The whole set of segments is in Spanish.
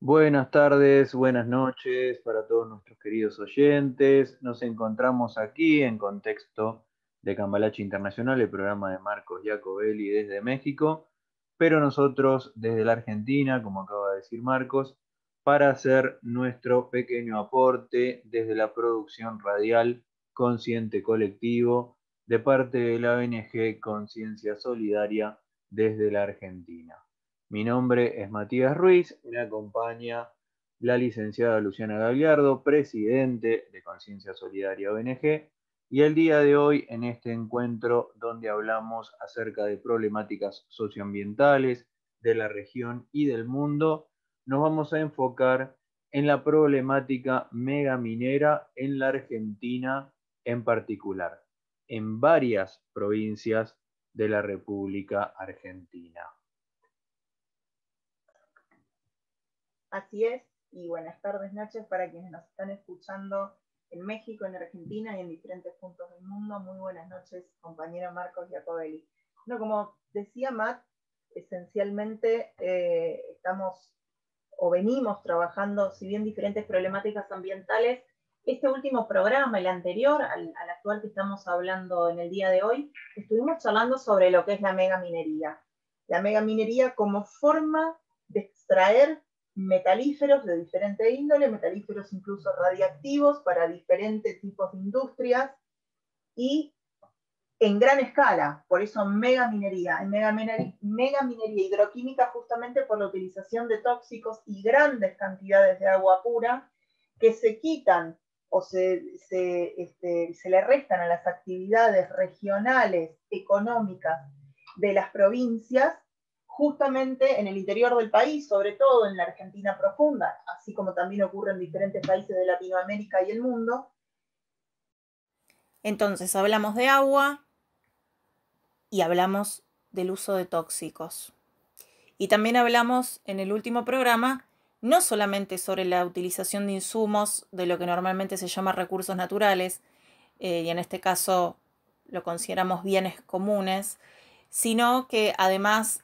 Buenas tardes, buenas noches para todos nuestros queridos oyentes. Nos encontramos aquí en contexto de Cambalache Internacional, el programa de Marcos Jacobelli desde México, pero nosotros desde la Argentina, como acaba de decir Marcos, para hacer nuestro pequeño aporte desde la producción radial Consciente Colectivo de parte de la ONG Conciencia Solidaria desde la Argentina. Mi nombre es Matías Ruiz, me acompaña la licenciada Luciana Gagliardo, presidente de Conciencia Solidaria ONG, y el día de hoy en este encuentro donde hablamos acerca de problemáticas socioambientales de la región y del mundo, nos vamos a enfocar en la problemática megaminera en la Argentina en particular, en varias provincias de la República Argentina. Así es, y buenas tardes, noches para quienes nos están escuchando en México, en Argentina y en diferentes puntos del mundo. Muy buenas noches, compañero Marcos Jacobelli. No, como decía Matt, esencialmente estamos o venimos trabajando, si bien diferentes problemáticas ambientales, este último programa, el anterior al actual que estamos hablando en el día de hoy, estuvimos charlando sobre lo que es la megaminería. La megaminería como forma de extraer metalíferos de diferente índole, metalíferos incluso radiactivos para diferentes tipos de industrias y en gran escala, por eso megaminería, megaminería hidroquímica justamente por la utilización de tóxicos y grandes cantidades de agua pura que se quitan o se le restan a las actividades regionales, económicas de las provincias, justamente en el interior del país, sobre todo en la Argentina profunda, así como también ocurre en diferentes países de Latinoamérica y el mundo. Entonces hablamos de agua y hablamos del uso de tóxicos. Y también hablamos en el último programa no solamente sobre la utilización de insumos de lo que normalmente se llama recursos naturales, y en este caso lo consideramos bienes comunes, sino que además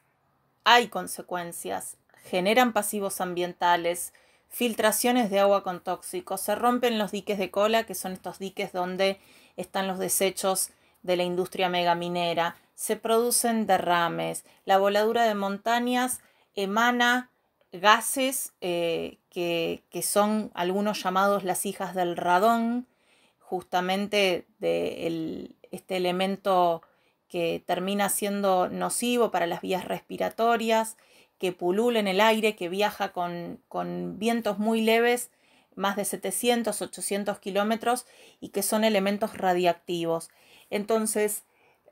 hay consecuencias, generan pasivos ambientales, filtraciones de agua con tóxicos, se rompen los diques de cola, que son estos diques donde están los desechos de la industria megaminera, se producen derrames, la voladura de montañas emana gases que son algunos llamados las hijas del radón, justamente de este elemento que termina siendo nocivo para las vías respiratorias, que pulula en el aire, que viaja con vientos muy leves, más de 700, 800 kilómetros, y que son elementos radiactivos. Entonces,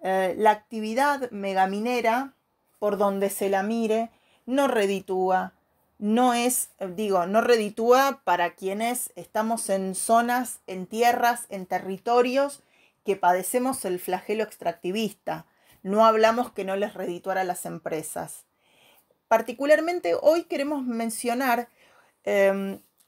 la actividad megaminera, por donde se la mire, no reditúa, no reditúa para quienes estamos en zonas, en tierras, en territorios que padecemos el flagelo extractivista. No hablamos que no les redituara a las empresas. Particularmente hoy queremos mencionar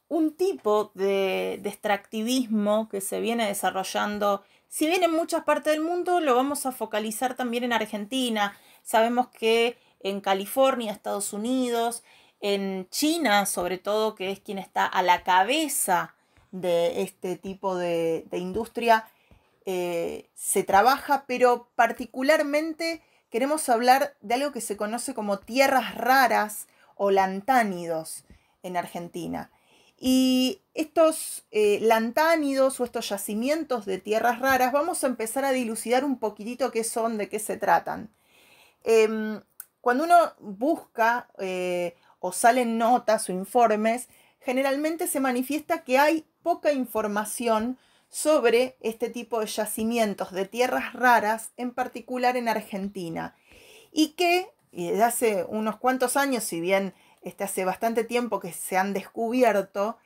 un tipo de extractivismo que se viene desarrollando. Si bien en muchas partes del mundo, lo vamos a focalizar también en Argentina. Sabemos que en California, Estados Unidos, en China, sobre todo, que es quien está a la cabeza de este tipo de industria, se trabaja, pero particularmente queremos hablar de algo que se conoce como tierras raras o lantánidos en Argentina. Y estos lantánidos o estos yacimientos de tierras raras, vamos a empezar a dilucidar un poquitito qué son, de qué se tratan. Cuando uno busca o salen notas o informes, generalmente se manifiesta que hay poca información sobre este tipo de yacimientos de tierras raras, en particular en Argentina, y que desde hace unos cuantos años, si bien hace bastante tiempo que se han descubierto,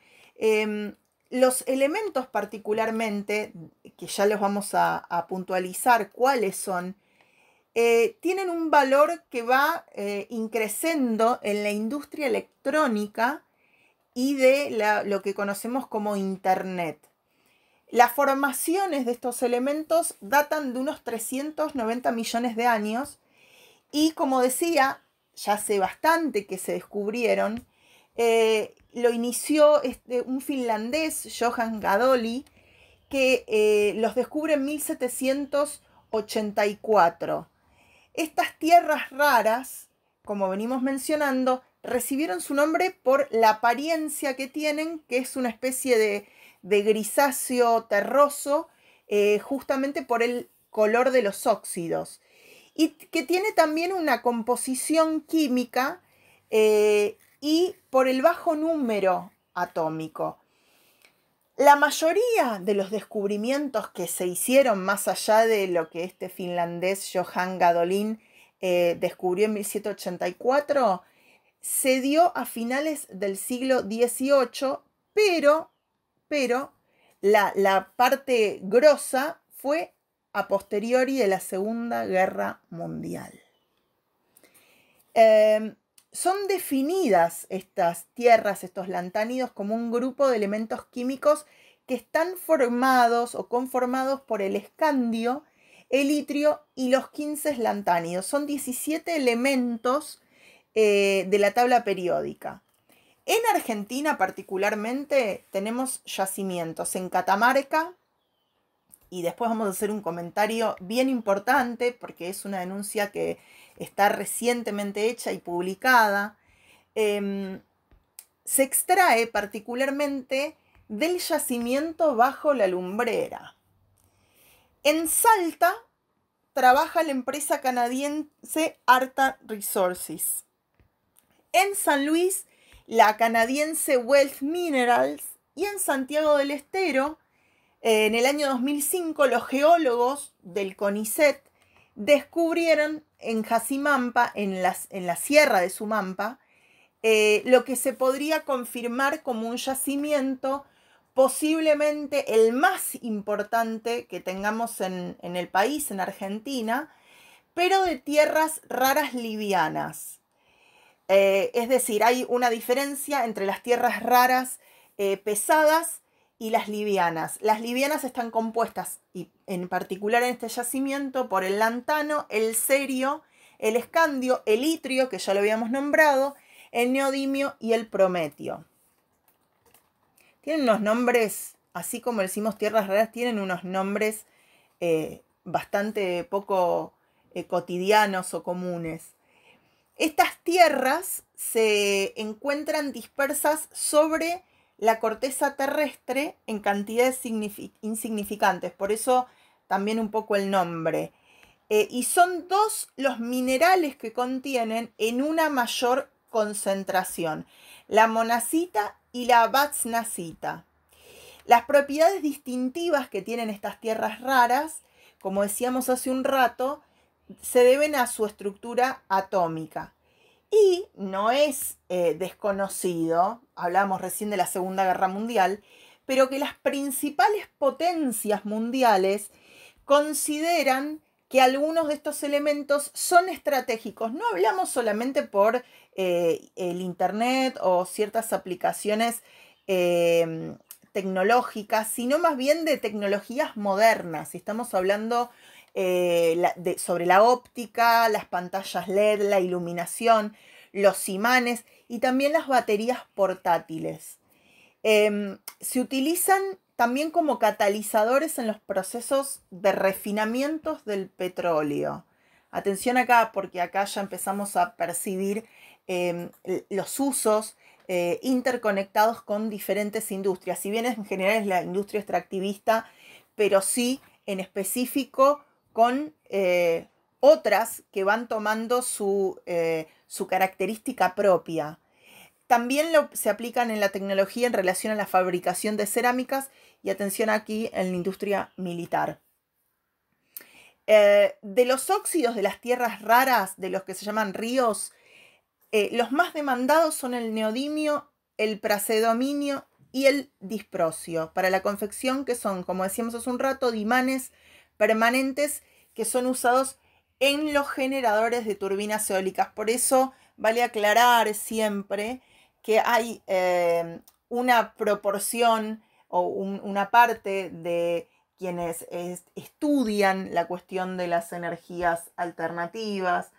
los elementos particularmente, que ya los vamos a puntualizar cuáles son, tienen un valor que va increciendo en la industria electrónica y de lo que conocemos como Internet. Las formaciones de estos elementos datan de unos 390 millones de años y, como decía, ya hace bastante que se descubrieron, lo inició un finlandés, Johan Gadoli, que los descubre en 1784. Estas tierras raras, como venimos mencionando, recibieron su nombre por la apariencia que tienen, que es una especie de grisáceo terroso, justamente por el color de los óxidos. Y que tiene también una composición química y por el bajo número atómico. La mayoría de los descubrimientos que se hicieron más allá de lo que este finlandés Johan Gadolin descubrió en 1784, se dio a finales del siglo XVIII, pero la parte grosa fue a posteriori de la Segunda Guerra Mundial. Son definidas estas tierras, estos lantánidos, como un grupo de elementos químicos que están formados o conformados por el escandio, el itrio y los 15 lantánidos. Son 17 elementos de la tabla periódica. En Argentina particularmente tenemos yacimientos en Catamarca, y después vamos a hacer un comentario bien importante porque es una denuncia que está recientemente hecha y publicada. Se extrae particularmente del yacimiento Bajo la Lumbrera. En Salta trabaja la empresa canadiense Arta Resources. En San Luis, la canadiense Wealth Minerals. Y en Santiago del Estero, en el año 2005, los geólogos del CONICET descubrieron en Jacimampa, en la sierra de Sumampa, lo que se podría confirmar como un yacimiento, posiblemente el más importante que tengamos en el país, en Argentina, pero de tierras raras livianas. Es decir, hay una diferencia entre las tierras raras pesadas y las livianas. Las livianas están compuestas, y en particular en este yacimiento, por el lantano, el cerio, el escandio, el itrio, que ya lo habíamos nombrado, el neodimio y el prometio. Tienen unos nombres, así como decimos tierras raras, tienen unos nombres bastante poco cotidianos o comunes. Estas tierras se encuentran dispersas sobre la corteza terrestre en cantidades insignificantes, por eso también un poco el nombre. Y son dos los minerales que contienen en una mayor concentración, la monazita y la batsnasita. Las propiedades distintivas que tienen estas tierras raras, como decíamos hace un rato, se deben a su estructura atómica. Y no es desconocido, hablamos recién de la Segunda Guerra Mundial, pero que las principales potencias mundiales consideran que algunos de estos elementos son estratégicos. No hablamos solamente por el Internet o ciertas aplicaciones tecnológicas, sino más bien de tecnologías modernas. Estamos hablando sobre la óptica, las pantallas LED, la iluminación, los imanes y también las baterías portátiles. Se utilizan también como catalizadores en los procesos de refinamientos del petróleo. Atención acá, porque acá ya empezamos a percibir los usos interconectados con diferentes industrias. Si bien en general es la industria extractivista, pero sí en específico con otras que van tomando su característica propia. También se aplican en la tecnología en relación a la fabricación de cerámicas y atención aquí en la industria militar. De los óxidos de las tierras raras, de los que se llaman ríos, los más demandados son el neodimio, el praseodominio y el disprosio, para la confección, que son, como decíamos hace un rato, de imanes permanentes que son usados en los generadores de turbinas eólicas. Por eso vale aclarar siempre que hay una proporción o una parte de quienes estudian la cuestión de las energías alternativas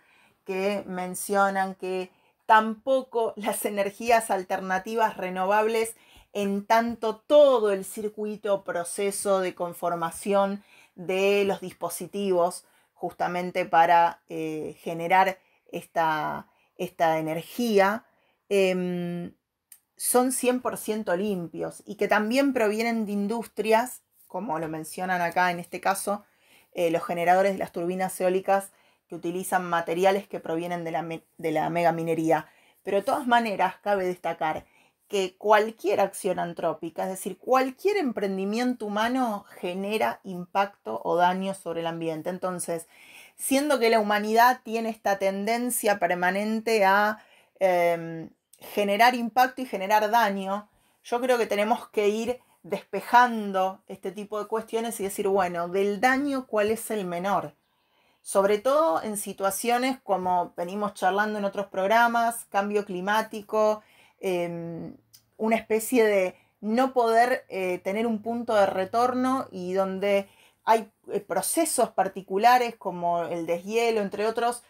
que mencionan que tampoco las energías alternativas renovables, en tanto todo el circuito proceso de conformación de los dispositivos justamente para generar esta energía, son 100% limpios y que también provienen de industrias, como lo mencionan acá en este caso, los generadores de las turbinas eólicas que utilizan materiales que provienen de la megaminería. Pero de todas maneras, cabe destacar que cualquier acción antrópica, es decir, cualquier emprendimiento humano genera impacto o daño sobre el ambiente. Entonces, siendo que la humanidad tiene esta tendencia permanente a generar impacto y generar daño, yo creo que tenemos que ir despejando este tipo de cuestiones y decir, bueno, del daño, ¿cuál es el menor? Sobre todo en situaciones como venimos charlando en otros programas, cambio climático, una especie de no poder tener un punto de retorno y donde hay procesos particulares como el deshielo, entre otros,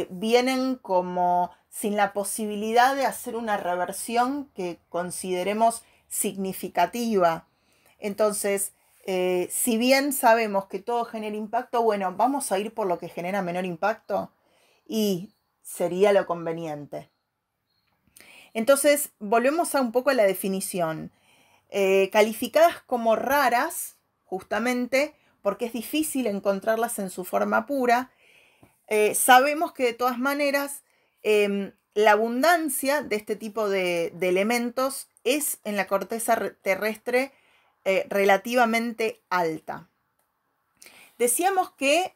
vienen como sin la posibilidad de hacer una reversión que consideremos significativa. Entonces, si bien sabemos que todo genera impacto, bueno, vamos a ir por lo que genera menor impacto y sería lo conveniente. Entonces, volvemos un poco a la definición. Calificadas como raras, justamente porque es difícil encontrarlas en su forma pura, sabemos que de todas maneras la abundancia de este tipo de elementos es en la corteza terrestre relativamente alta. Decíamos que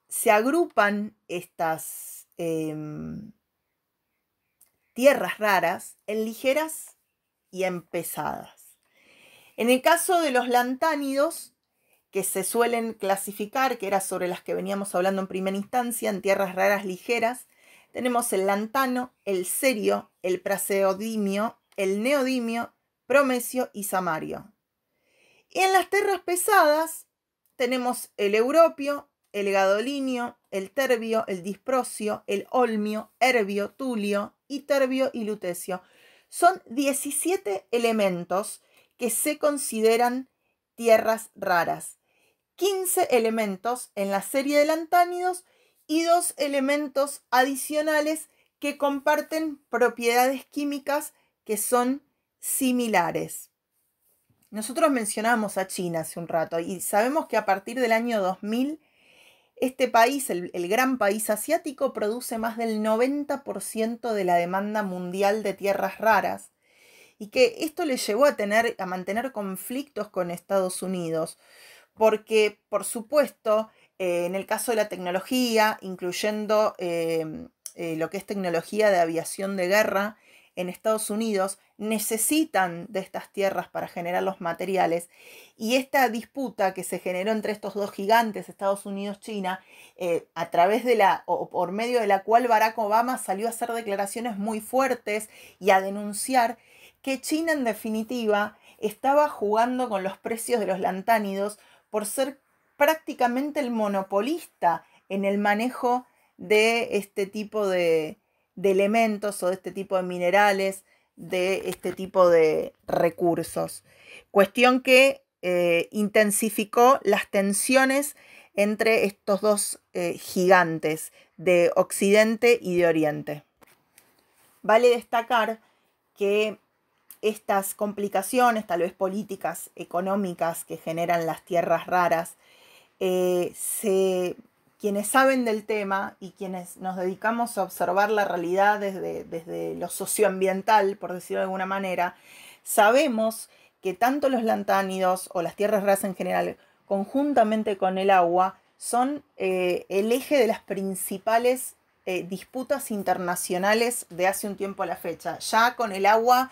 se agrupan estas tierras raras en ligeras y en pesadas. En el caso de los lantánidos, que se suelen clasificar, que era sobre las que veníamos hablando en primera instancia, en tierras raras ligeras, tenemos el lantano, el cerio, el praseodimio, el neodimio, promesio y samario. Y en las tierras pesadas tenemos el europio, el gadolinio, el terbio, el disprosio, el olmio, erbio, tulio, iterbio y lutecio. Son 17 elementos que se consideran tierras raras. 15 elementos en la serie de lantánidos y 2 elementos adicionales que comparten propiedades químicas que son similares. Nosotros mencionamos a China hace un rato y sabemos que a partir del año 2000 este país, el gran país asiático, produce más del 90% de la demanda mundial de tierras raras y que esto le llevó a mantener conflictos con Estados Unidos. Porque, por supuesto, en el caso de la tecnología, incluyendo lo que es tecnología de aviación de guerra, en Estados Unidos necesitan de estas tierras para generar los materiales. Y esta disputa que se generó entre estos dos gigantes, Estados Unidos-China, a través de o por medio de la cual Barack Obama salió a hacer declaraciones muy fuertes y a denunciar que China, en definitiva, estaba jugando con los precios de los lantánidos por ser prácticamente el monopolista en el manejo de este tipo de elementos o de este tipo de minerales, de este tipo de recursos. Cuestión que intensificó las tensiones entre estos dos gigantes de Occidente y de Oriente. Vale destacar que estas complicaciones, tal vez políticas, económicas que generan las tierras raras, quienes saben del tema y quienes nos dedicamos a observar la realidad desde lo socioambiental, por decirlo de alguna manera, sabemos que tanto los lantánidos o las tierras raras en general, conjuntamente con el agua, son el eje de las principales disputas internacionales de hace un tiempo a la fecha. Ya con el agua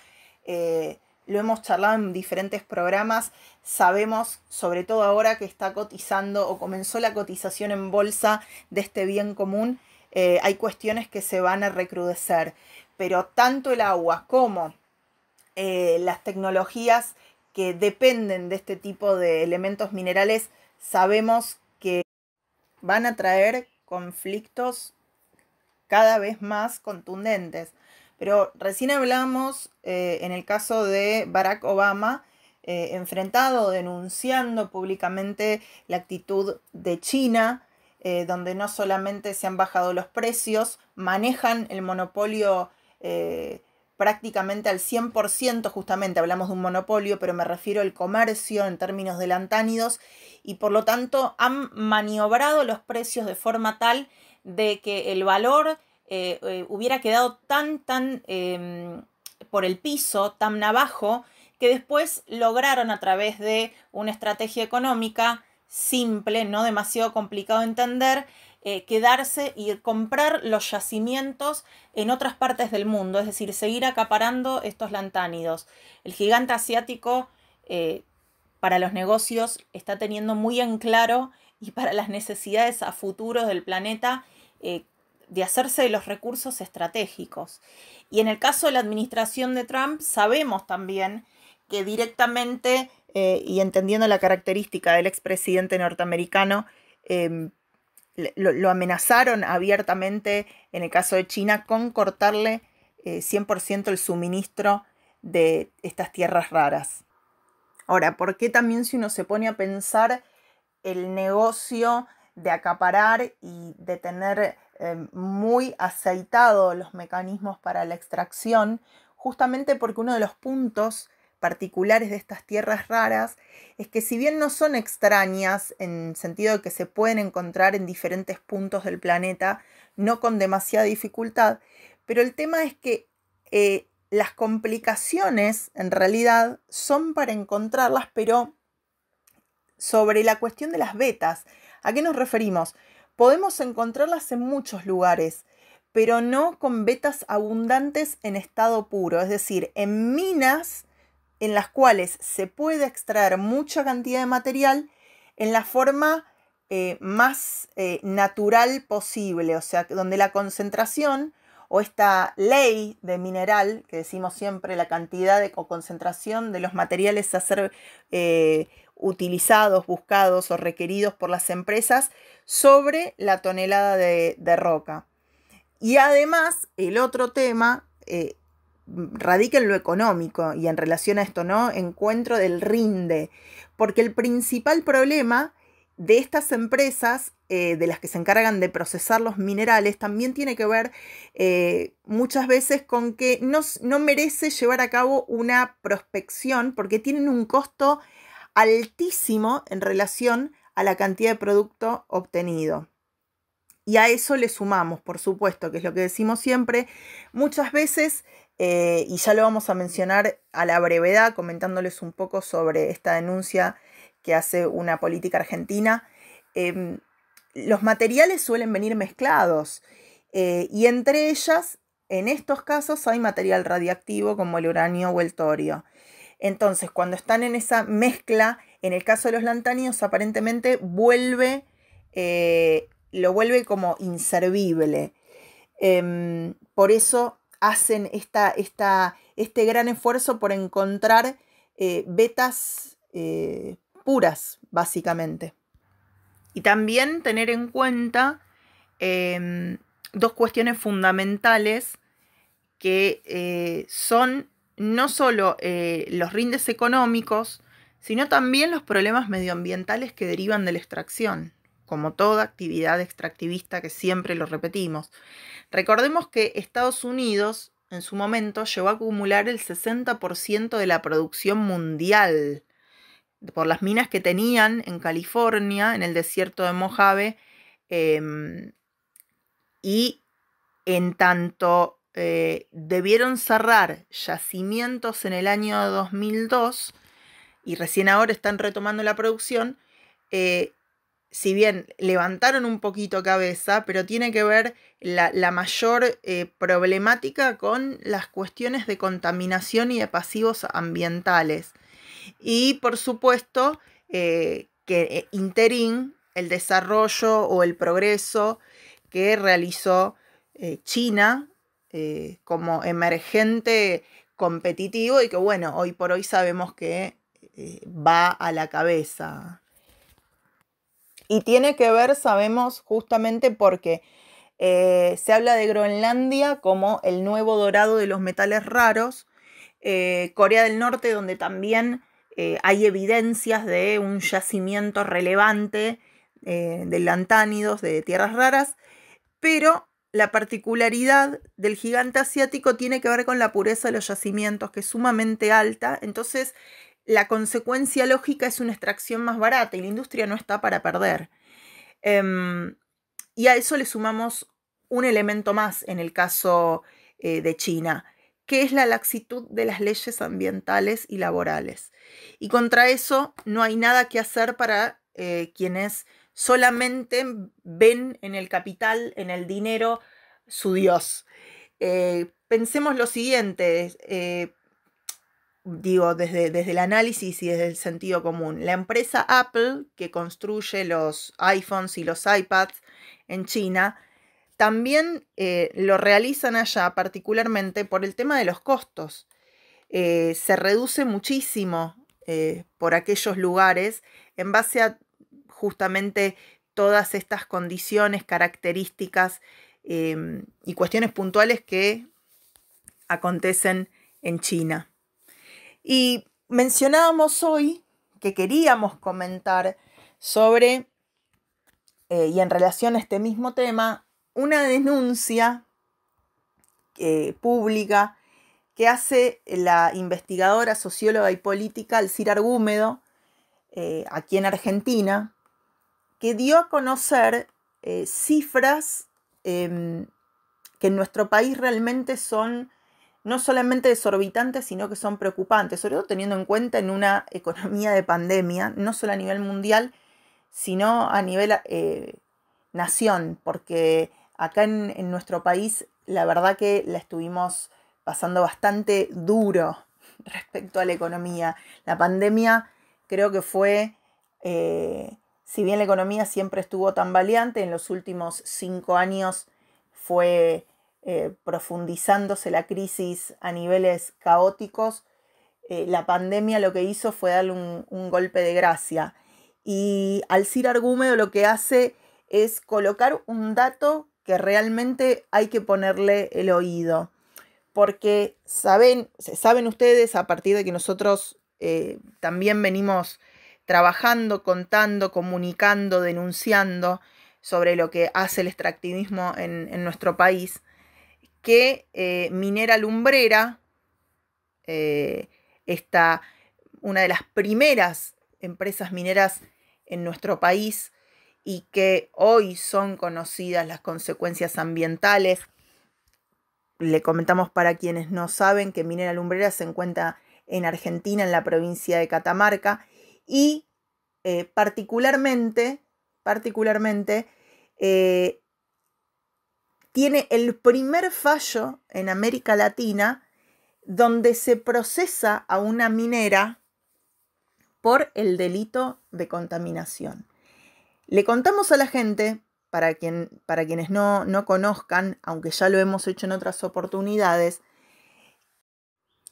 lo hemos charlado en diferentes programas, sabemos, sobre todo ahora que está cotizando o comenzó la cotización en bolsa de este bien común, hay cuestiones que se van a recrudecer, pero tanto el agua como las tecnologías que dependen de este tipo de elementos minerales, sabemos que van a traer conflictos cada vez más contundentes. Pero recién hablamos en el caso de Barack Obama, enfrentado, denunciando públicamente la actitud de China, donde no solamente se han bajado los precios, manejan el monopolio prácticamente al 100%, justamente hablamos de un monopolio, pero me refiero al comercio en términos de lantánidos, y por lo tanto han maniobrado los precios de forma tal de que el valor hubiera quedado tan por el piso, tan abajo, que después lograron, a través de una estrategia económica simple, no demasiado complicado de entender, quedarse y comprar los yacimientos en otras partes del mundo, es decir, seguir acaparando estos lantánidos. El gigante asiático para los negocios está teniendo muy en claro, y para las necesidades a futuro del planeta, de hacerse de los recursos estratégicos. Y en el caso de la administración de Trump, sabemos también que directamente, y entendiendo la característica del expresidente norteamericano, lo amenazaron abiertamente, en el caso de China, con cortarle 100% el suministro de estas tierras raras. Ahora, ¿por qué también, si uno se pone a pensar el negocio de acaparar y de tener muy aceitados los mecanismos para la extracción? Justamente porque uno de los puntos particulares de estas tierras raras es que, si bien no son extrañas en sentido de que se pueden encontrar en diferentes puntos del planeta, no con demasiada dificultad, pero el tema es que las complicaciones en realidad son para encontrarlas, pero sobre la cuestión de las vetas. ¿A qué nos referimos? Podemos encontrarlas en muchos lugares, pero no con vetas abundantes en estado puro, es decir, en minas en las cuales se puede extraer mucha cantidad de material en la forma más natural posible, o sea, donde la concentración o esta ley de mineral, que decimos siempre, la cantidad o concentración de los materiales a ser utilizados, buscados o requeridos por las empresas sobre la tonelada de roca. Y además, el otro tema radica en lo económico, y en relación a esto, ¿no? Encuentro del rinde, porque el principal problema de estas empresas, de las que se encargan de procesar los minerales, también tiene que ver muchas veces con que no merece llevar a cabo una prospección, porque tienen un costo altísimo en relación a la cantidad de producto obtenido. Y a eso le sumamos, por supuesto, que es lo que decimos siempre, muchas veces, y ya lo vamos a mencionar a la brevedad, comentándoles un poco sobre esta denuncia que hace una política argentina, los materiales suelen venir mezclados, y entre ellas, en estos casos, hay material radiactivo como el uranio o el torio. Entonces, cuando están en esa mezcla, en el caso de los lantánidos, aparentemente lo vuelve como inservible. Por eso hacen este gran esfuerzo por encontrar vetas puras, básicamente. Y también tener en cuenta dos cuestiones fundamentales que son no solo los rindes económicos, sino también los problemas medioambientales que derivan de la extracción, como toda actividad extractivista, que siempre lo repetimos. Recordemos que Estados Unidos en su momento llegó a acumular el 60% de la producción mundial por las minas que tenían en California, en el desierto de Mojave, y en tanto debieron cerrar yacimientos en el año 2002 y recién ahora están retomando la producción, si bien levantaron un poquito cabeza, pero tiene que ver la mayor problemática con las cuestiones de contaminación y de pasivos ambientales. Y por supuesto que interín el desarrollo o el progreso que realizó China como emergente competitivo, y que bueno, hoy por hoy sabemos que va a la cabeza. Y tiene que ver, sabemos, justamente porque Se habla de Groenlandia como el nuevo dorado de los metales raros. Corea del Norte, donde también hay evidencias de un yacimiento relevante de lantánidos, de tierras raras, pero la particularidad del gigante asiático tiene que ver con la pureza de los yacimientos, que es sumamente alta. Entonces, la consecuencia lógica es una extracción más barata y la industria no está para perder. Y a eso le sumamos un elemento más en el caso de China, que es la laxitud de las leyes ambientales y laborales. Y contra eso no hay nada que hacer para quienes solamente ven en el capital, en el dinero, su Dios. Pensemos lo siguiente, digo, desde el análisis y desde el sentido común. La empresa Apple, que construye los iPhones y los iPads en China, también lo realizan allá particularmente por el tema de los costos. Se reduce muchísimo por aquellos lugares en base a justamente todas estas condiciones, características y cuestiones puntuales que acontecen en China. Y mencionábamos hoy que queríamos comentar sobre, y en relación a este mismo tema, una denuncia pública que hace la investigadora, socióloga y política Alcira Argúmedo, aquí en Argentina, que dio a conocer cifras que en nuestro país realmente son no solamente desorbitantes, sino que son preocupantes, sobre todo teniendo en cuenta en una economía de pandemia, no solo a nivel mundial, sino a nivel nación, porque acá en nuestro país la verdad que la estuvimos pasando bastante duro respecto a la economía. La pandemia creo que fue, si bien la economía siempre estuvo tambaleante, en los últimos 5 años fue profundizándose la crisis a niveles caóticos. La pandemia lo que hizo fue darle un golpe de gracia. Y Alcira Argúmedo lo que hace es colocar un dato que realmente hay que ponerle el oído. Porque saben ustedes, a partir de que nosotros también venimos trabajando, contando, comunicando, denunciando sobre lo que hace el extractivismo en nuestro país, que Minera Lumbrera, una de las primeras empresas mineras en nuestro país y que hoy son conocidas las consecuencias ambientales. Le comentamos para quienes no saben que Minera Lumbrera se encuentra en Argentina, en la provincia de Catamarca, y particularmente tiene el primer fallo en América Latina donde se procesa a una minera por el delito de contaminación. Le contamos a la gente, para quienes no conozcan, aunque ya lo hemos hecho en otras oportunidades,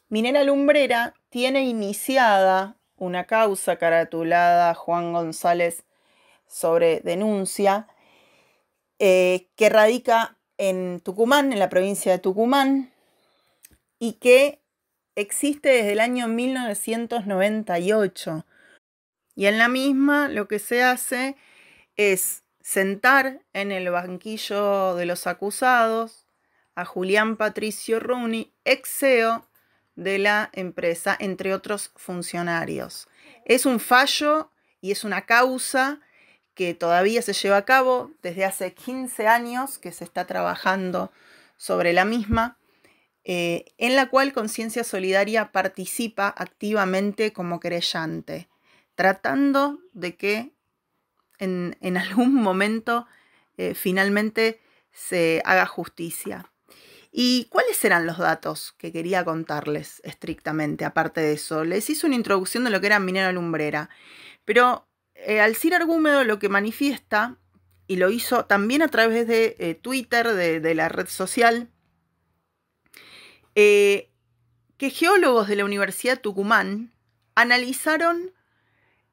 Minera Lumbrera tiene iniciada una causa caratulada Juan González sobre denuncia que radica en Tucumán, en la provincia de Tucumán, y que existe desde el año 1998. Y en la misma lo que se hace es sentar en el banquillo de los acusados a Julián Patricio Rooney, ex CEO de la empresa, entre otros funcionarios. Es un fallo y es una causa que todavía se lleva a cabo desde hace 15 años que se está trabajando sobre la misma, en la cual Conciencia Solidaria participa activamente como querellante, tratando de que en algún momento finalmente se haga justicia. ¿Y cuáles eran los datos que quería contarles estrictamente? Aparte de eso, les hice una introducción de lo que era Minera Lumbrera, pero Alcira Argúmedo lo que manifiesta, y lo hizo también a través de Twitter, de la red social, que geólogos de la Universidad de Tucumán analizaron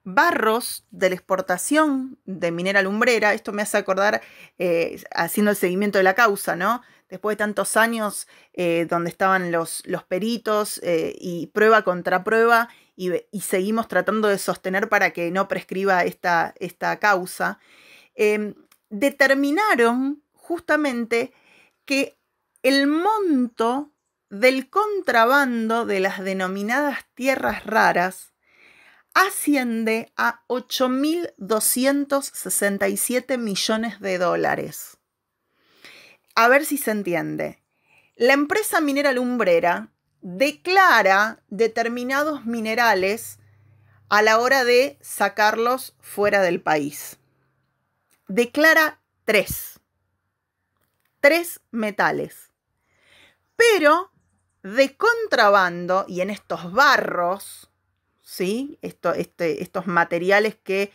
barros de la exportación de Minera Lumbrera. Esto me hace acordar, haciendo el seguimiento de la causa, ¿no? Después de tantos años donde estaban los peritos y prueba contra prueba, y seguimos tratando de sostener para que no prescriba esta causa, determinaron justamente que el monto del contrabando de las denominadas tierras raras asciende a 8.267 millones de dólares. A ver si se entiende. La empresa minera Lumbrera declara determinados minerales a la hora de sacarlos fuera del país. Declara 3 metales. Pero de contrabando, y en estos barros, ¿sí? Estos materiales que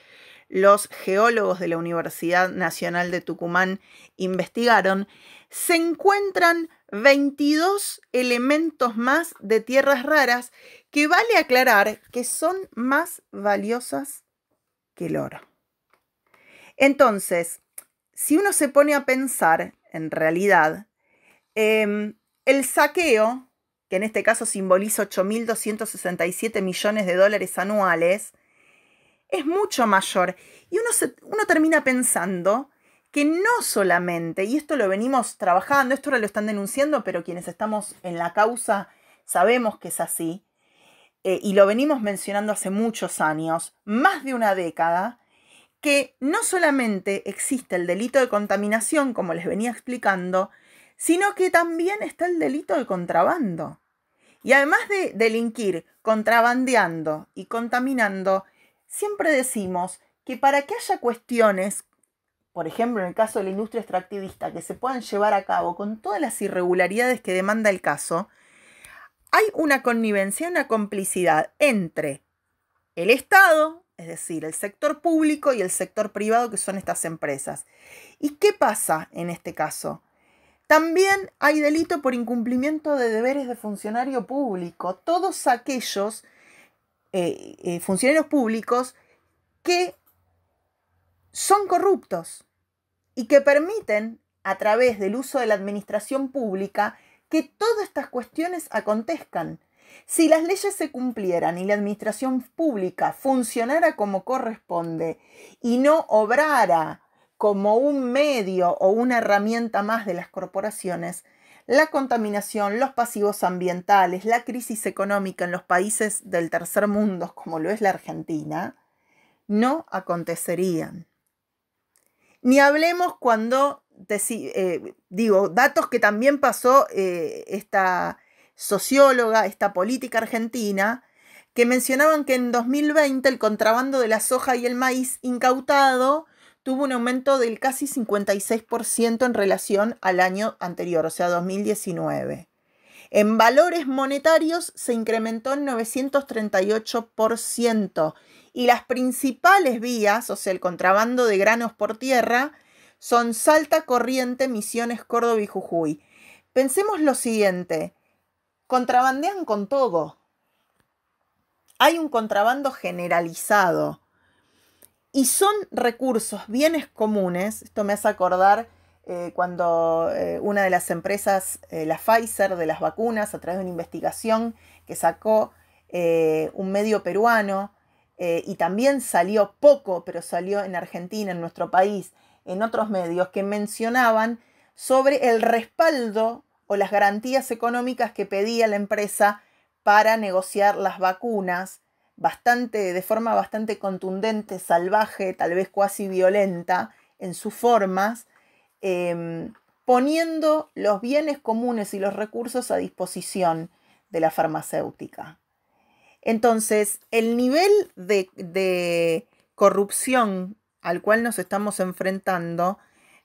los geólogos de la Universidad Nacional de Tucumán investigaron, se encuentran 22 elementos más de tierras raras que vale aclarar que son más valiosas que el oro. Entonces, si uno se pone a pensar, en realidad, el saqueo, que en este caso simboliza 8.267 millones de dólares anuales, es mucho mayor. Y uno termina pensando que no solamente, y esto lo venimos trabajando, esto ahora lo están denunciando, pero quienes estamos en la causa sabemos que es así, y lo venimos mencionando hace muchos años, más de una década, que no solamente existe el delito de contaminación, como les venía explicando, sino que también está el delito de contrabando. Y además de delinquir contrabandeando y contaminando, siempre decimos que para que haya cuestiones, por ejemplo en el caso de la industria extractivista, que se puedan llevar a cabo con todas las irregularidades que demanda el caso, hay una connivencia, una complicidad entre el Estado, es decir, el sector público, y el sector privado, que son estas empresas. ¿Y qué pasa en este caso? También hay delito por incumplimiento de deberes de funcionario público. Todos aquellos funcionarios públicos que son corruptos y que permiten, a través del uso de la administración pública, que todas estas cuestiones acontezcan. Si las leyes se cumplieran y la administración pública funcionara como corresponde y no obrara como un medio o una herramienta más de las corporaciones, la contaminación, los pasivos ambientales, la crisis económica en los países del tercer mundo, como lo es la Argentina, no acontecerían. Ni hablemos cuando, datos que también pasó esta socióloga, esta política argentina, que mencionaban que en 2020 el contrabando de la soja y el maíz incautado tuvo un aumento del casi 56% en relación al año anterior, o sea, 2019. En valores monetarios se incrementó en 938%, y las principales vías, o sea, el contrabando de granos por tierra, son Salta, Corrientes, Misiones, Córdoba y Jujuy. Pensemos lo siguiente: contrabandean con todo. Hay un contrabando generalizado. Y son recursos, bienes comunes. Esto me hace acordar cuando una de las empresas, la Pfizer, de las vacunas, a través de una investigación que sacó un medio peruano, y también salió poco, pero salió en Argentina, en nuestro país, en otros medios, que mencionaban sobre el respaldo o las garantías económicas que pedía la empresa para negociar las vacunas, de forma bastante contundente, salvaje, tal vez cuasi violenta en sus formas, poniendo los bienes comunes y los recursos a disposición de la farmacéutica. Entonces, el nivel de corrupción al cual nos estamos enfrentando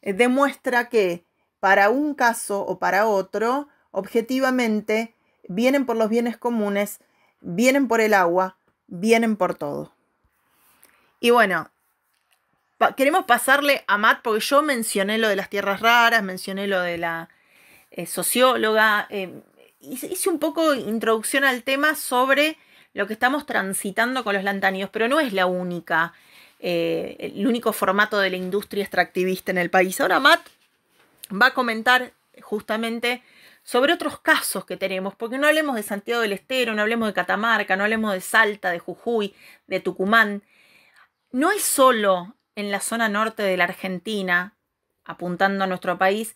demuestra que para un caso o para otro, objetivamente, vienen por los bienes comunes, vienen por el agua, vienen por todo. Y bueno, queremos pasarle a Matt, porque yo mencioné lo de las tierras raras, mencioné lo de la socióloga, hice un poco de introducción al tema sobre lo que estamos transitando con los lantánidos, pero no es la única, el único formato de la industria extractivista en el país. Ahora Matt va a comentar justamente sobre otros casos que tenemos, porque no hablemos de Santiago del Estero, no hablemos de Catamarca, no hablemos de Salta, de Jujuy, de Tucumán. No es solo en la zona norte de la Argentina, apuntando a nuestro país,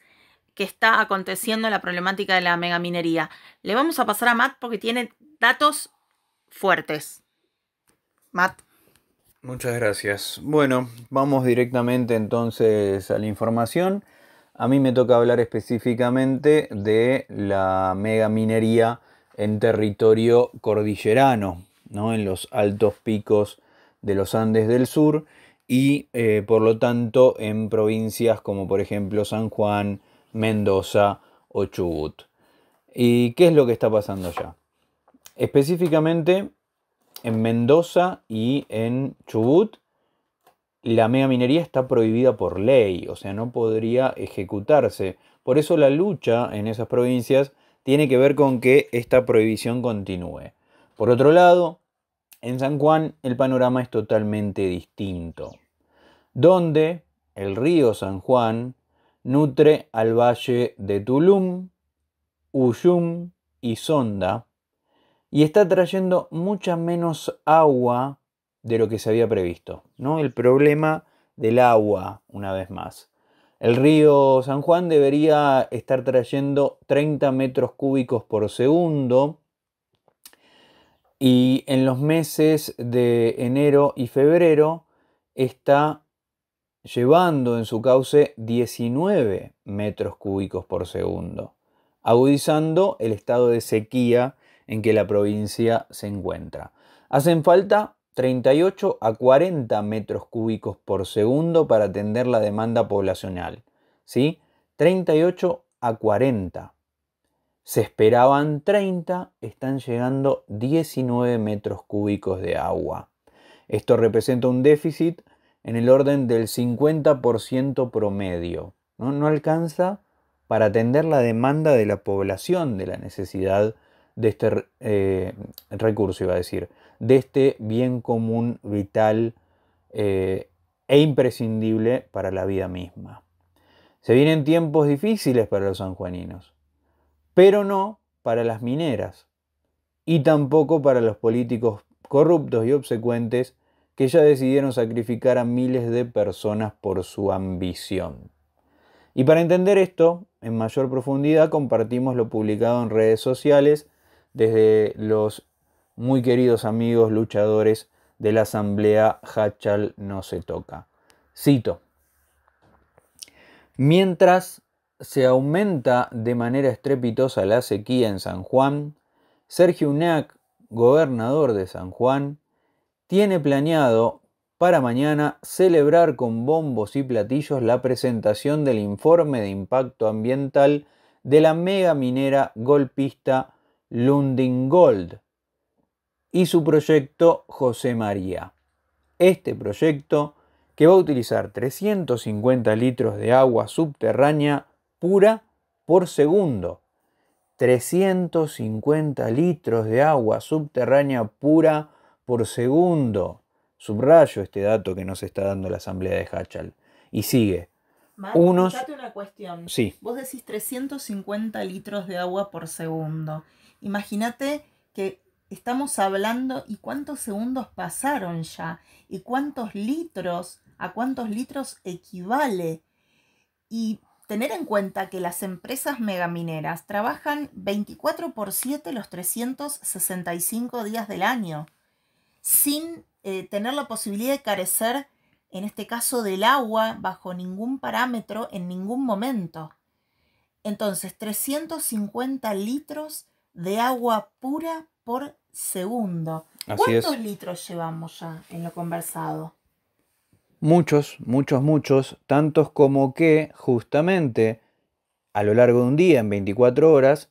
que está aconteciendo la problemática de la megaminería. Le vamos a pasar a Matt porque tiene datos fuertes. Matt. Muchas gracias. Bueno, vamos directamente entonces a la información. A mí me toca hablar específicamente de la megaminería en territorio cordillerano, ¿no? En los altos picos de los Andes del sur y por lo tanto en provincias como por ejemplo San Juan, Mendoza o Chubut. ¿Y qué es lo que está pasando allá? Específicamente en Mendoza y en Chubut la megaminería está prohibida por ley, o sea, no podría ejecutarse. Por eso la lucha en esas provincias tiene que ver con que esta prohibición continúe. Por otro lado, en San Juan el panorama es totalmente distinto, donde el río San Juan nutre al valle de Tulum, Uyum y Sonda, y está trayendo mucha menos agua de lo que se había previsto, ¿no? El problema del agua, una vez más. El río San Juan debería estar trayendo 30 metros cúbicos por segundo y en los meses de enero y febrero está llevando en su cauce 19 metros cúbicos por segundo, agudizando el estado de sequía en que la provincia se encuentra. Hacen falta 38 a 40 metros cúbicos por segundo para atender la demanda poblacional, ¿sí? 38 a 40. Se esperaban 30, están llegando 19 metros cúbicos de agua. Esto representa un déficit en el orden del 50% promedio. No alcanza para atender la demanda de la población, de la necesidad de este recurso, iba a decir, de este bien común vital e imprescindible para la vida misma. Se vienen tiempos difíciles para los sanjuaninos, pero no para las mineras y tampoco para los políticos corruptos y obsecuentes que ya decidieron sacrificar a miles de personas por su ambición. Y para entender esto en mayor profundidad compartimos lo publicado en redes sociales desde los muy queridos amigos luchadores de la asamblea Hachal No Se Toca. Cito: mientras se aumenta de manera estrepitosa la sequía en San Juan, Sergio Unac, gobernador de San Juan, tiene planeado para mañana celebrar con bombos y platillos la presentación del informe de impacto ambiental de la mega minera golpista Lundin Gold y su proyecto José María. Este proyecto, que va a utilizar 350 litros de agua subterránea pura por segundo. 350 litros de agua subterránea pura por segundo. Subrayo este dato que nos está dando la asamblea de Hachal. Y sigue. Fíjate una cuestión. Sí. Vos decís 350 litros de agua por segundo. Imagínate que estamos hablando y cuántos segundos pasaron ya y cuántos litros, a cuántos litros equivale. Y tener en cuenta que las empresas megamineras trabajan 24/7 los 365 días del año, sin tener la posibilidad de carecer, en este caso, del agua bajo ningún parámetro en ningún momento. Entonces, 350 litros de agua pura por segundo. ¿Cuántos litros llevamos ya en lo conversado? Muchos, tantos como que justamente a lo largo de un día, en 24 horas,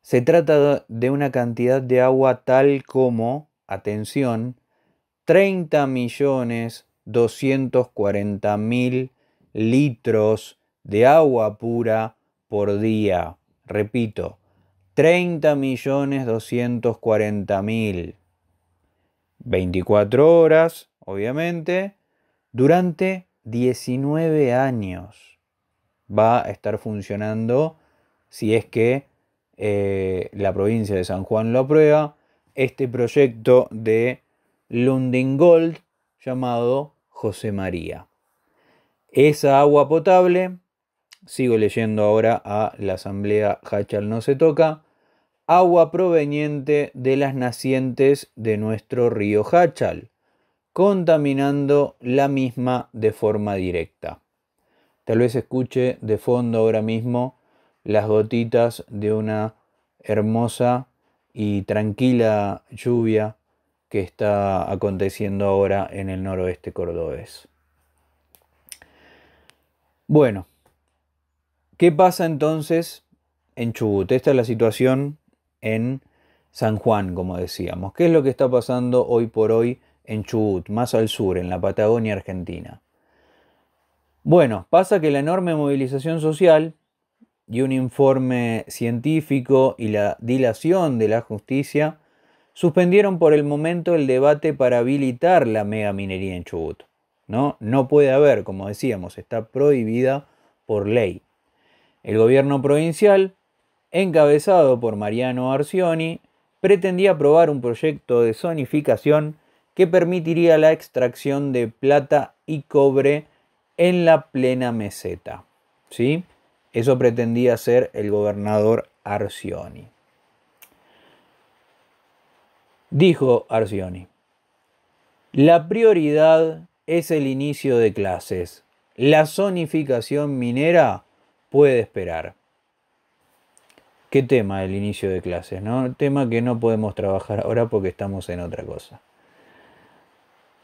se trata de una cantidad de agua tal como, atención, 30.240.000 litros de agua pura por día. Repito, 30.240.000. 24 horas, obviamente, durante 19 años va a estar funcionando, si es que la provincia de San Juan lo aprueba, este proyecto de Lundin-Gold llamado José María. Esa agua potable, sigo leyendo ahora a la asamblea Hachal no se toca, agua proveniente de las nacientes de nuestro río Hachal, contaminando la misma de forma directa. Tal vez escuche de fondo ahora mismo las gotitas de una hermosa y tranquila lluvia que está aconteciendo ahora en el noroeste cordobés. Bueno, ¿qué pasa entonces en Chubut? Esta es la situación en San Juan, como decíamos. ¿Qué es lo que está pasando hoy por hoy en Chubut, más al sur, en la Patagonia Argentina? Bueno, pasa que la enorme movilización social y un informe científico y la dilación de la justicia suspendieron por el momento el debate para habilitar la megaminería en Chubut. No puede haber, como decíamos, está prohibida por ley. El gobierno provincial, encabezado por Mariano Arcioni, pretendía aprobar un proyecto de zonificación que permitiría la extracción de plata y cobre en la plena meseta. ¿Sí? Eso pretendía hacer el gobernador Arcioni. Dijo Arcioni: la prioridad es el inicio de clases. La zonificación minera puede esperar. ¿Qué tema el inicio de clases? ¿No? Tema que no podemos trabajar ahora porque estamos en otra cosa.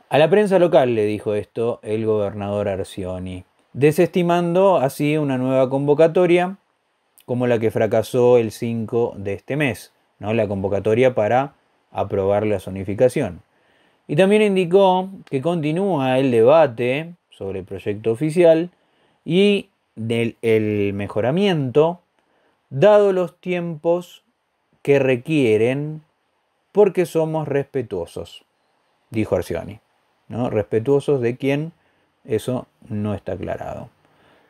A la prensa local le dijo esto el gobernador Arcioni, desestimando así una nueva convocatoria como la que fracasó el 5 de este mes, ¿no? La convocatoria para aprobar la zonificación. Y también indicó que continúa el debate sobre el proyecto oficial y el mejoramiento, dado los tiempos que requieren, porque somos respetuosos, dijo Arcioni, ¿no? Respetuosos de quién, eso no está aclarado.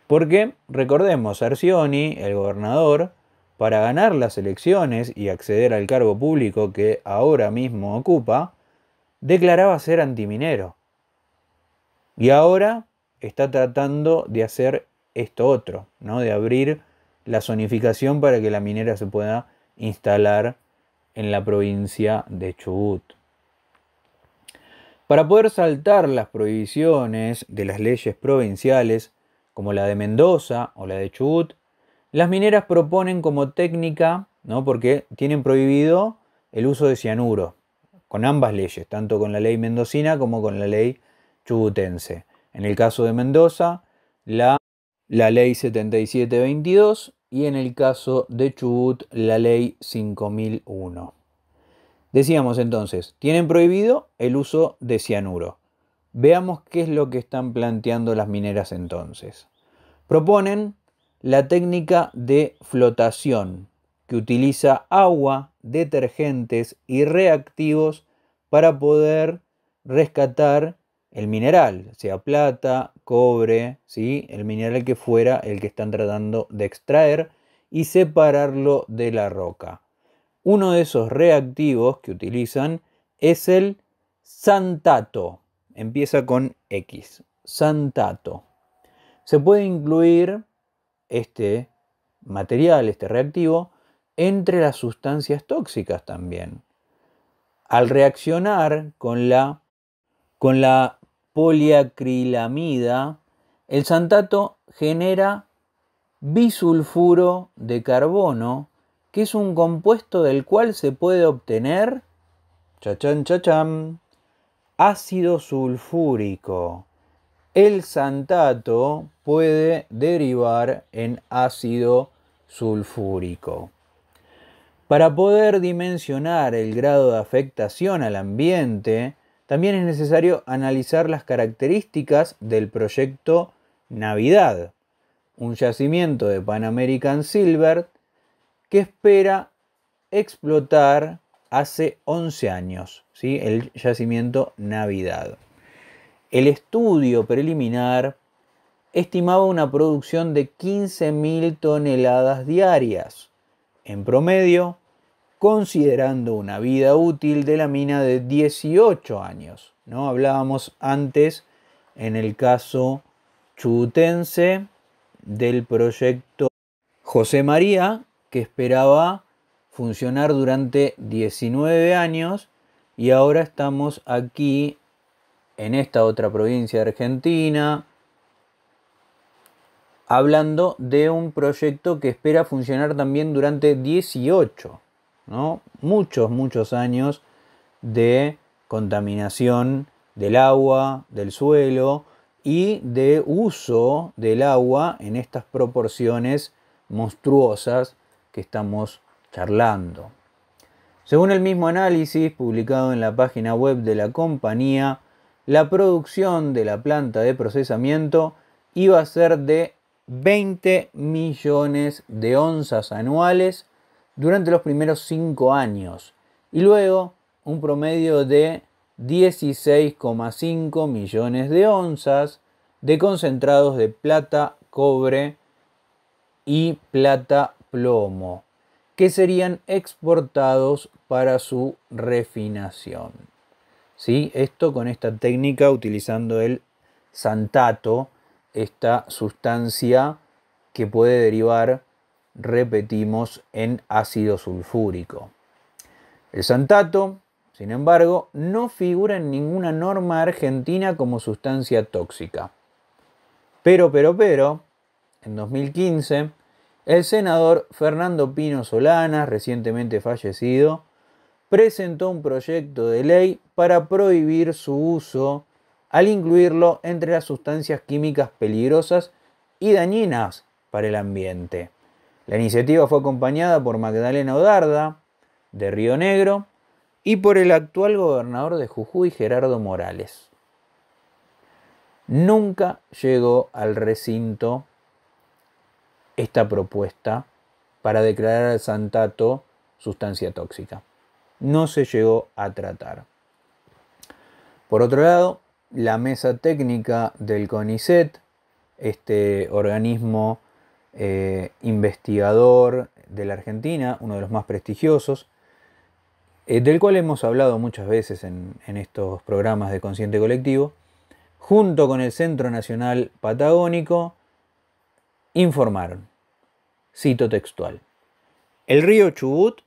Porque, recordemos, Arcioni, el gobernador, para ganar las elecciones y acceder al cargo público que ahora mismo ocupa, declaraba ser antiminero. Y ahora está tratando de hacer esto otro, ¿no? De abrir la zonificación para que la minera se pueda instalar en la provincia de Chubut. Para poder saltar las prohibiciones de las leyes provinciales, como la de Mendoza o la de Chubut, las mineras proponen como técnica, ¿no? Porque tienen prohibido el uso de cianuro, con ambas leyes, tanto con la ley mendocina como con la ley chubutense. En el caso de Mendoza, la ley 7722 y en el caso de Chubut, la ley 5001. Decíamos entonces, tienen prohibido el uso de cianuro. Veamos qué es lo que están planteando las mineras entonces. Proponen la técnica de flotación, que utiliza agua, detergentes y reactivos para poder rescatar el mineral, sea plata, cobre, ¿sí? El mineral que fuera el que están tratando de extraer y separarlo de la roca. Uno de esos reactivos que utilizan es el xantato. Empieza con X. Xantato. Se puede incluir este material, este reactivo, entre las sustancias tóxicas también. Al reaccionar con la poliacrilamida, el xantato genera bisulfuro de carbono, que es un compuesto del cual se puede obtener, chachán, ácido sulfúrico. El xantato puede derivar en ácido sulfúrico. Para poder dimensionar el grado de afectación al ambiente, también es necesario analizar las características del proyecto Navidad, un yacimiento de Pan American Silver que espera explotar hace 11 años, ¿sí? El yacimiento Navidad. El estudio preliminar estimaba una producción de 15.000 toneladas diarias, en promedio, considerando una vida útil de la mina de 18 años, ¿no? Hablábamos antes, en el caso chubutense, del proyecto José María, que esperaba funcionar durante 19 años, y ahora estamos aquí en esta otra provincia de Argentina, hablando de un proyecto que espera funcionar también durante 18, ¿no? Muchos años de contaminación del agua, del suelo y de uso del agua en estas proporciones monstruosas que estamos charlando. Según el mismo análisis publicado en la página web de la compañía, la producción de la planta de procesamiento iba a ser de 20 millones de onzas anuales durante los primeros 5 años y luego un promedio de 16,5 millones de onzas de concentrados de plata, cobre y plata plomo, que serían exportados para su refinación. ¿Sí? Esto con esta técnica utilizando el xantato, esta sustancia que puede derivar, repetimos, en ácido sulfúrico. El xantato, sin embargo, no figura en ninguna norma argentina como sustancia tóxica. Pero, en 2015, el senador Fernando Pino Solanas, recientemente fallecido, presentó un proyecto de ley para prohibir su uso al incluirlo entre las sustancias químicas peligrosas y dañinas para el ambiente. La iniciativa fue acompañada por Magdalena Odarda, de Río Negro, y por el actual gobernador de Jujuy, Gerardo Morales. Nunca llegó al recinto esta propuesta para declarar al xantato sustancia tóxica. No se llegó a tratar. Por otro lado, la mesa técnica del CONICET, este organismo investigador de la Argentina, uno de los más prestigiosos, del cual hemos hablado muchas veces en estos programas de Consciente Colectivo, junto con el Centro Nacional Patagónico, informaron, cito textual: el río Chubut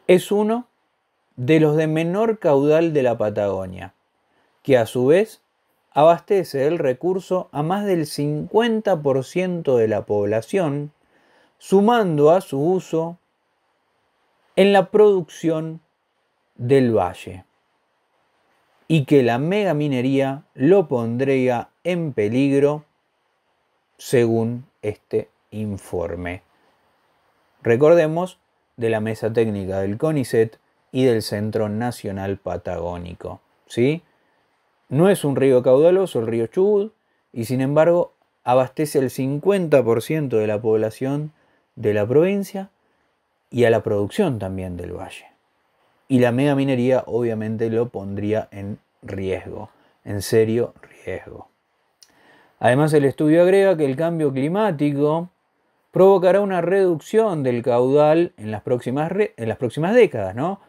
es uno de los de menor caudal de la Patagonia, que a su vez abastece el recurso a más del 50% de la población, sumando a su uso en la producción del valle, y que la megaminería lo pondría en peligro, según este informe. Recordemos, de la mesa técnica del CONICET y del Centro Nacional Patagónico, ¿sí? No es un río caudaloso el río Chubut, y sin embargo abastece el 50% de la población de la provincia y a la producción también del valle. Y la megaminería obviamente lo pondría en riesgo, en serio riesgo. Además, el estudio agrega que el cambio climático provocará una reducción del caudal en las próximas décadas, ¿no?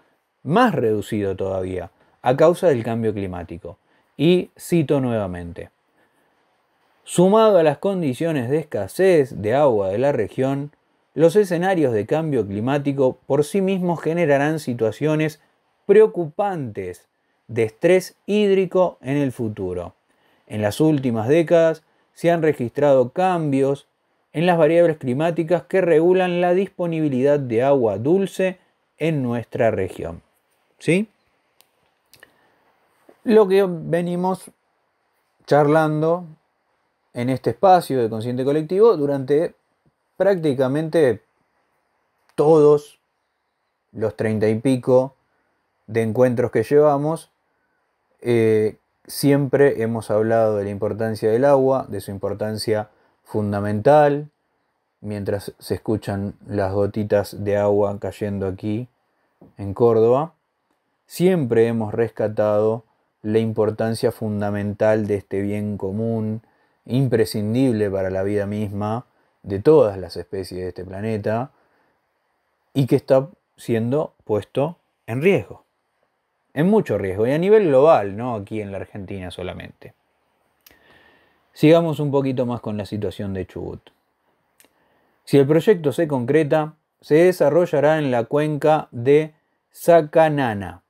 Más reducido todavía, a causa del cambio climático. Y cito nuevamente: sumado a las condiciones de escasez de agua de la región, los escenarios de cambio climático por sí mismos generarán situaciones preocupantes de estrés hídrico en el futuro. En las últimas décadas se han registrado cambios en las variables climáticas que regulan la disponibilidad de agua dulce en nuestra región. ¿Sí? Lo que venimos charlando en este espacio de Consciente Colectivo durante prácticamente todos los 30 y pico de encuentros que llevamos, siempre hemos hablado de la importancia del agua, de su importancia fundamental, mientras se escuchan las gotitas de agua cayendo aquí en Córdoba, siempre hemos rescatado la importancia fundamental de este bien común, imprescindible para la vida misma de todas las especies de este planeta, y que está siendo puesto en riesgo, en mucho riesgo, y a nivel global, no aquí en la Argentina solamente. Sigamos un poquito más con la situación de Chubut. Si el proyecto se concreta, se desarrollará en la cuenca de Sacanana.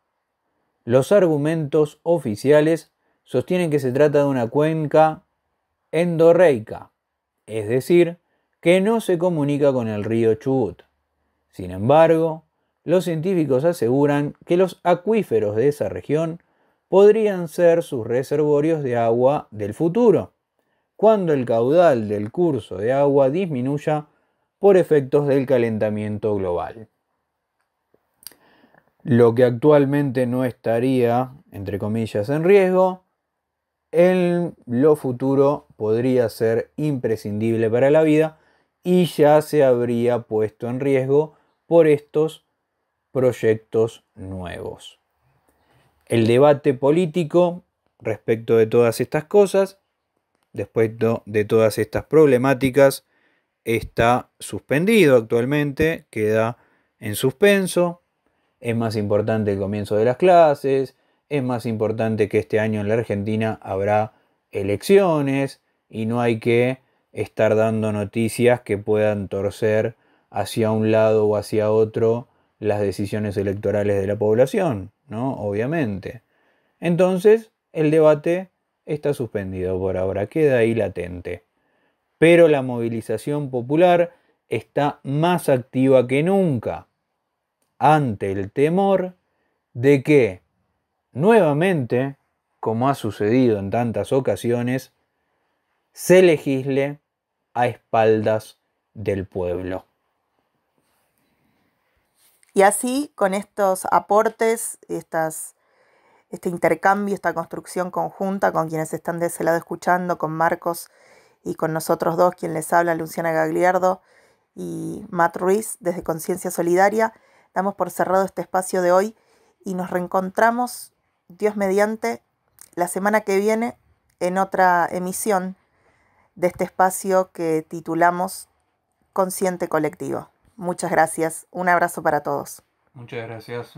Los argumentos oficiales sostienen que se trata de una cuenca endorreica, es decir, que no se comunica con el río Chubut. Sin embargo, los científicos aseguran que los acuíferos de esa región podrían ser sus reservorios de agua del futuro, cuando el caudal del curso de agua disminuya por efectos del calentamiento global. Lo que actualmente no estaría, entre comillas, en riesgo, en lo futuro podría ser imprescindible para la vida y ya se habría puesto en riesgo por estos proyectos nuevos. El debate político respecto de todas estas cosas, después de todas estas problemáticas, está suspendido actualmente, queda en suspenso. Es más importante el comienzo de las clases, es más importante que este año en la Argentina habrá elecciones y no hay que estar dando noticias que puedan torcer hacia un lado o hacia otro las decisiones electorales de la población, ¿no? Obviamente. Entonces, el debate está suspendido por ahora, queda ahí latente. Pero la movilización popular está más activa que nunca ante el temor de que, nuevamente, como ha sucedido en tantas ocasiones, se legisle a espaldas del pueblo. Y así, con estos aportes, este intercambio, esta construcción conjunta con quienes están de ese lado escuchando, con Marcos y con nosotros dos, quien les habla, Luciana Gagliardo y Matt Ruiz, desde Conciencia Solidaria, damos por cerrado este espacio de hoy y nos reencontramos, Dios mediante, la semana que viene en otra emisión de este espacio que titulamos Consciente Colectivo. Muchas gracias. Un abrazo para todos. Muchas gracias.